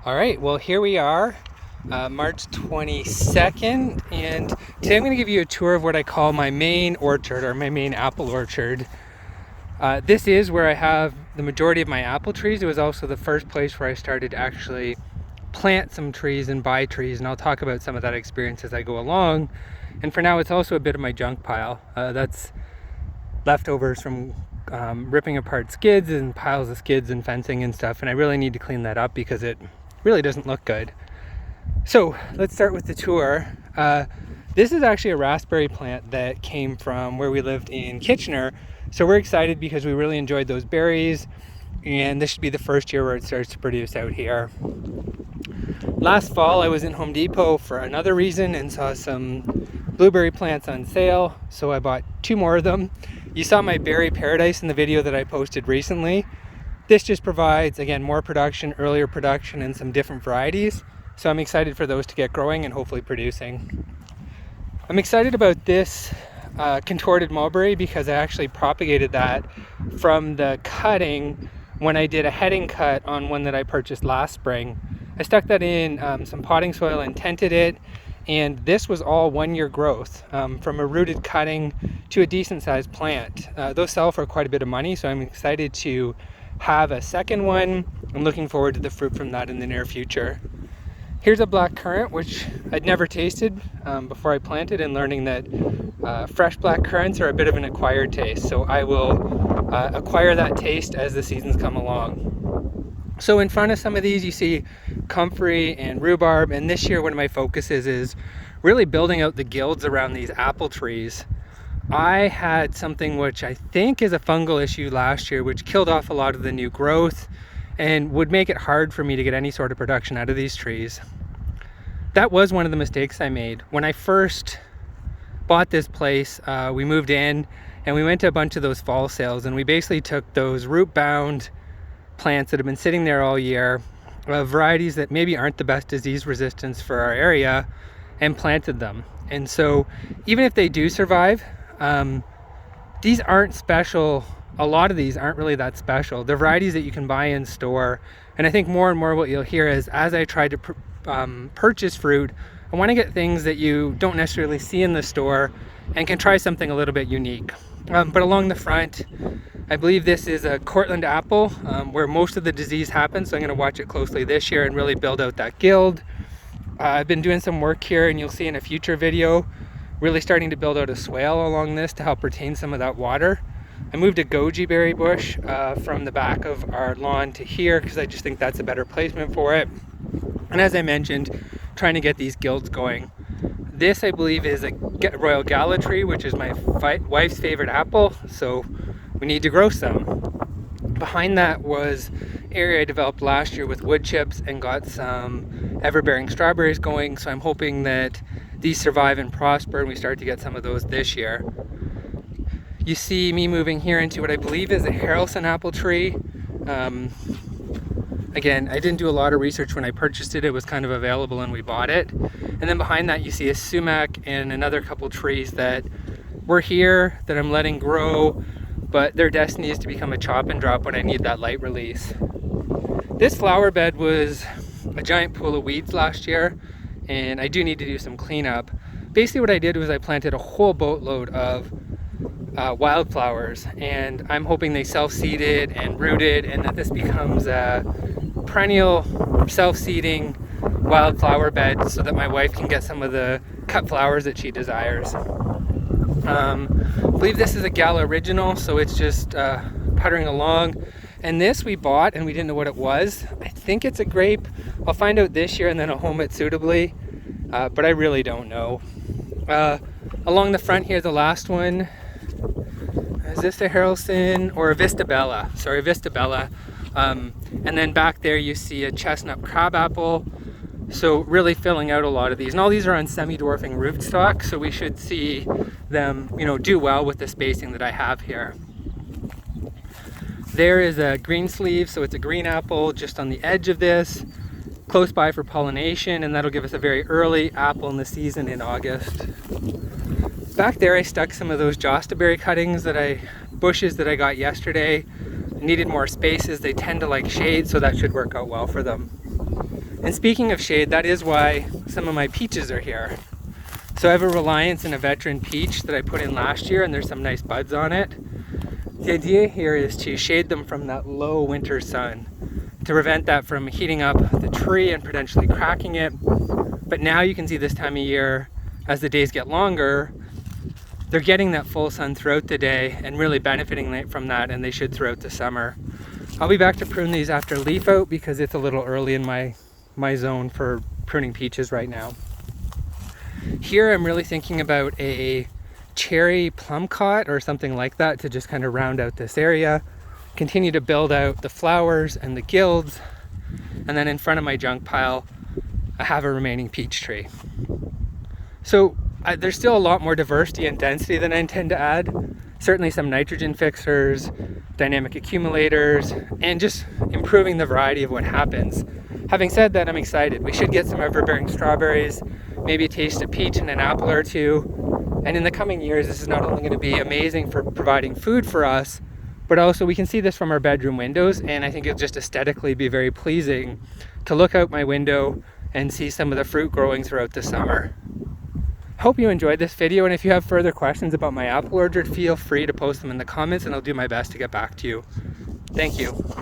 All right, well, here we are, March 22nd, and today I'm going to give you a tour of what I call my main orchard, or my main apple orchard. This is where I have the majority of my apple trees. It was also the first place where I started to actually plant some trees and buy trees, and I'll talk about some of that experience as I go along. And for now, it's also a bit of my junk pile. That's leftovers from ripping apart skids and piles of skids and fencing and stuff, and I really need to clean that up because it really doesn't look good. So let's start with the tour. This is actually a raspberry plant that came from where we lived in Kitchener, so we're excited because we really enjoyed those berries, and this should be the first year where it starts to produce out here. Last fall I was in Home Depot for another reason and saw some blueberry plants on sale, so I bought 2 more of them. You saw my berry paradise in the video that I posted recently. This just provides, again, more production, earlier production, and some different varieties. So I'm excited for those to get growing and hopefully producing. I'm excited about this Contorted Mulberry because I actually propagated that from the cutting when I did a heading cut on one that I purchased last spring. I stuck that in some potting soil and tented it, and this was all 1-year growth from a rooted cutting to a decent sized plant. Those sell for quite a bit of money, so I'm excited to have a second one. I'm looking forward to the fruit from that in the near future. Here's a black currant, which I'd never tasted before I planted, and learning that fresh black currants are a bit of an acquired taste. So I will acquire that taste as the seasons come along. So in front of some of these you see comfrey and rhubarb, and this year one of my focuses is really building out the guilds around these apple trees. I had something which I think is a fungal issue last year, which killed off a lot of the new growth and would make it hard for me to get any sort of production out of these trees. That was one of the mistakes I made. When I first bought this place, we moved in and we went to a bunch of those fall sales, and we basically took those root-bound plants that have been sitting there all year, varieties that maybe aren't the best disease resistance for our area, and planted them. And so even if they do survive, these aren't special. A lot of these aren't really that special. They're varieties that you can buy in store, and I think more and more what you'll hear is, as I try to purchase fruit, I want to get things that you don't necessarily see in the store and can try something a little bit unique. But along the front, I believe this is a Cortland apple, where most of the disease happens, so I'm going to watch it closely this year and really build out that guild. I've been doing some work here, and you'll see in a future video, really starting to build out a swale along this to help retain some of that water. I moved a goji berry bush from the back of our lawn to here because I just think that's a better placement for it. And as I mentioned, trying to get these guilds going. This, I believe, is a Royal Gala tree, which is my wife's favorite apple, so we need to grow some. Behind that was area I developed last year with wood chips and got some ever-bearing strawberries going, so I'm hoping that these survive and prosper and we start to get some of those this year. You see me moving here into what I believe is a Harrelson apple tree. Again, I didn't do a lot of research when I purchased it. It was kind of available and we bought it. And then behind that you see a sumac and another couple trees that were here that I'm letting grow, but their destiny is to become a chop and drop when I need that light release. This flower bed was a giant pool of weeds last year, and I do need to do some cleanup. Basically what I did was I planted a whole boatload of wildflowers, and I'm hoping they self-seeded and rooted, and that this becomes a perennial self-seeding wildflower bed so that my wife can get some of the cut flowers that she desires. I believe this is a Gala original, so it's just puttering along. And this we bought and we didn't know what it was. I think it's a grape. I'll find out this year and then I'll home it suitably, but I really don't know. Along the front here, the last one, is this a Harrelson or a Vista Bella? Sorry, Vista Bella. And then back there you see a chestnut crabapple. So really filling out a lot of these. And all these are on semi-dwarfing rootstock, so we should see them, do well with the spacing that I have here. There is a green sleeve, so it's a green apple just on the edge of this, close by for pollination, and that'll give us a very early apple in the season in August. Back there I stuck some of those jostaberry cuttings bushes that I got yesterday. I needed more spaces. They tend to like shade, so that should work out well for them. And speaking of shade, that is why some of my peaches are here. So I have a Reliance and a Veteran peach that I put in last year, and there's some nice buds on it. The idea here is to shade them from that low winter sun to prevent that from heating up the tree and potentially cracking it. But now you can see this time of year, as the days get longer, they're getting that full sun throughout the day and really benefiting from that, and they should throughout the summer. I'll be back to prune these after leaf out because it's a little early in my zone for pruning peaches right now. Here I'm really thinking about a cherry plum cot or something like that to just kind of round out this area, continue to build out the flowers and the guilds, and then in front of my junk pile I have a remaining peach tree. So there's still a lot more diversity and density than I intend to add. Certainly some nitrogen fixers, dynamic accumulators, and just improving the variety of what happens. Having said that, I'm excited. We should get some overbearing strawberries, maybe a taste of peach and an apple or two. And in the coming years, this is not only going to be amazing for providing food for us, but also we can see this from our bedroom windows, and I think it'll just aesthetically be very pleasing to look out my window and see some of the fruit growing throughout the summer. Hope you enjoyed this video, and if you have further questions about my apple orchard, feel free to post them in the comments and I'll do my best to get back to you. Thank you.